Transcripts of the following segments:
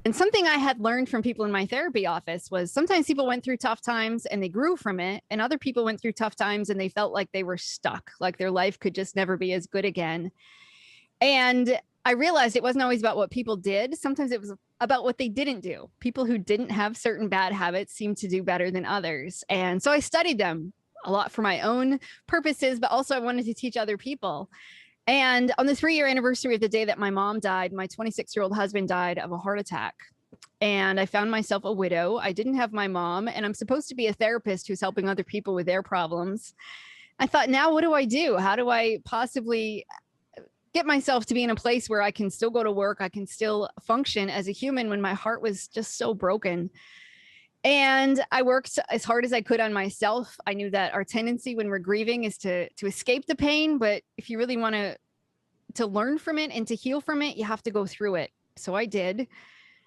And something I had learned from people in my therapy office was sometimes people went through tough times and they grew from it. And other people went through tough times and they felt like they were stuck, like their life could just never be as good again. And I realized it wasn't always about what people did. Sometimes it was about what they didn't do. People who didn't have certain bad habits seemed to do better than others. And so I studied them a lot for my own purposes, but also I wanted to teach other people. And on the 3-year anniversary of the day that my mom died, my 26-year-old husband died of a heart attack. And I found myself a widow. I didn't have my mom, and I'm supposed to be a therapist who's helping other people with their problems. I thought, now what do I do? How do I possibly get myself to be in a place where I can still go to work? I can still function as a human when my heart was just so broken. And I worked as hard as I could on myself. I knew that our tendency when we're grieving is to escape the pain. But if you really want to learn from it and to heal from it, you have to go through it. So I did.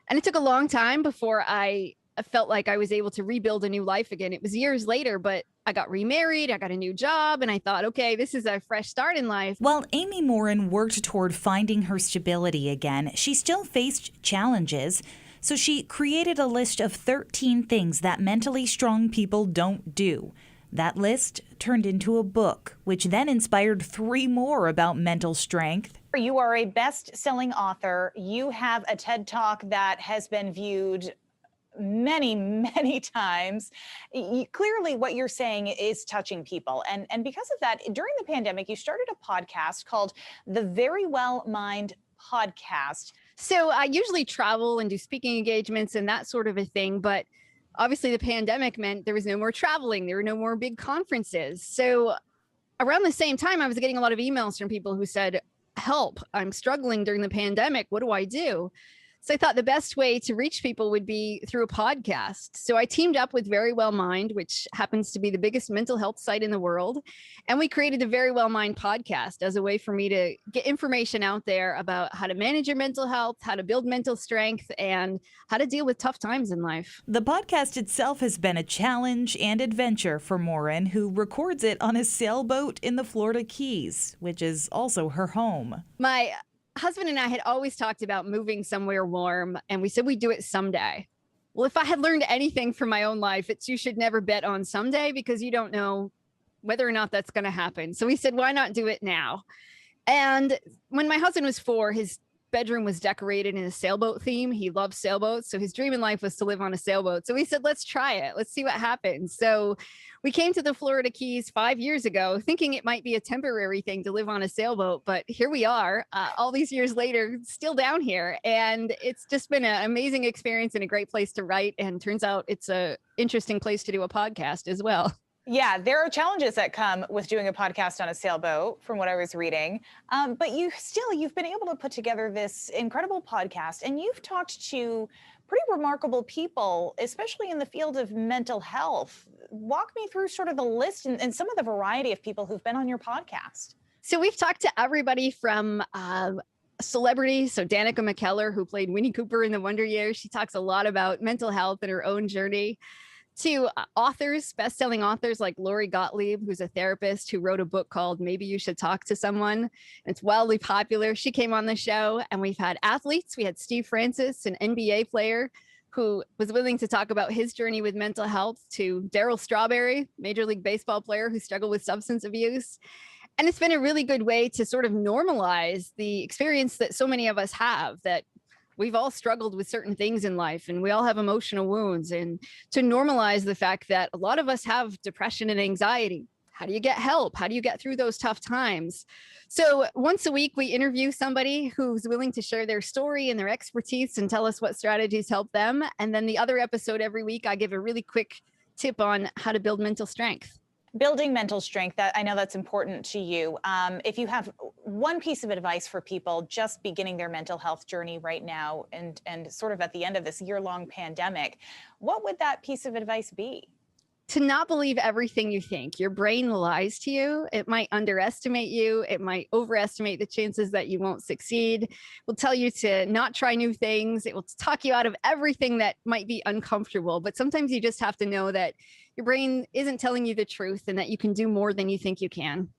And it took a long time before I felt like I was able to rebuild a new life again. It was years later, but I got remarried. I got a new job. And I thought, okay, this is a fresh start in life. While Amy Morin worked toward finding her stability again, she still faced challenges. So she created a list of 13 things that mentally strong people don't do. That list turned into a book, which then inspired 3 more about mental strength. You are a best-selling author. You have a TED Talk that has been viewed many, many times. Clearly, what you're saying is touching people. And because of that, during the pandemic, you started a podcast called the Verywell Mind Podcast. So I usually travel and do speaking engagements and that sort of a thing. But obviously the pandemic meant there was no more traveling. There were no more big conferences. So around the same time, I was getting a lot of emails from people who said, help, I'm struggling during the pandemic. What do I do? So I thought the best way to reach people would be through a podcast. So I teamed up with Verywell Mind, which happens to be the biggest mental health site in the world. And we created the Verywell Mind Podcast as a way for me to get information out there about how to manage your mental health, how to build mental strength, and how to deal with tough times in life. The podcast itself has been a challenge and adventure for Morin, who records it on a sailboat in the Florida Keys, which is also her home. My husband and I had always talked about moving somewhere warm, and we said we'd do it someday. Well, if I had learned anything from my own life, it's you should never bet on someday because you don't know whether or not that's going to happen. So we said, why not do it now? And when my husband was 4, his bedroom was decorated in a sailboat theme. He loves sailboats. So his dream in life was to live on a sailboat. So we said, let's try it. Let's see what happens. So we came to the Florida Keys 5 years ago, thinking it might be a temporary thing to live on a sailboat. But here we are, all these years later, still down here. And it's just been an amazing experience and a great place to write. And turns out it's an interesting place to do a podcast as well. Yeah, there are challenges that come with doing a podcast on a sailboat, from what I was reading. But you've been able to put together this incredible podcast, and you've talked to pretty remarkable people, especially in the field of mental health. Walk me through sort of the list and some of the variety of people who've been on your podcast. So we've talked to everybody from celebrities. So Danica McKellar, who played Winnie Cooper in the Wonder Years, she talks a lot about mental health and her own journey. To authors, best-selling authors like Lori Gottlieb, who's a therapist who wrote a book called Maybe You Should Talk to Someone. It's wildly popular. She came on the show, and we've had athletes. We had Steve Francis, an NBA player who was willing to talk about his journey with mental health, to Darryl Strawberry, Major League Baseball player who struggled with substance abuse. And it's been a really good way to sort of normalize the experience that so many of us have, that we've all struggled with certain things in life and we all have emotional wounds, and to normalize the fact that a lot of us have depression and anxiety. How do you get help? How do you get through those tough times? So once a week, we interview somebody who's willing to share their story and their expertise and tell us what strategies help them. And then the other episode every week, I give a really quick tip on how to build mental strength. Building mental strength, that I know that's important to you. If you have one piece of advice for people just beginning their mental health journey right now and sort of at the end of this year-long pandemic, what would that piece of advice be? To not believe everything you think. Your brain lies to you. It might underestimate you. It might overestimate the chances that you won't succeed. It will tell you to not try new things. It will talk you out of everything that might be uncomfortable. But sometimes you just have to know that your brain isn't telling you the truth and that you can do more than you think you can.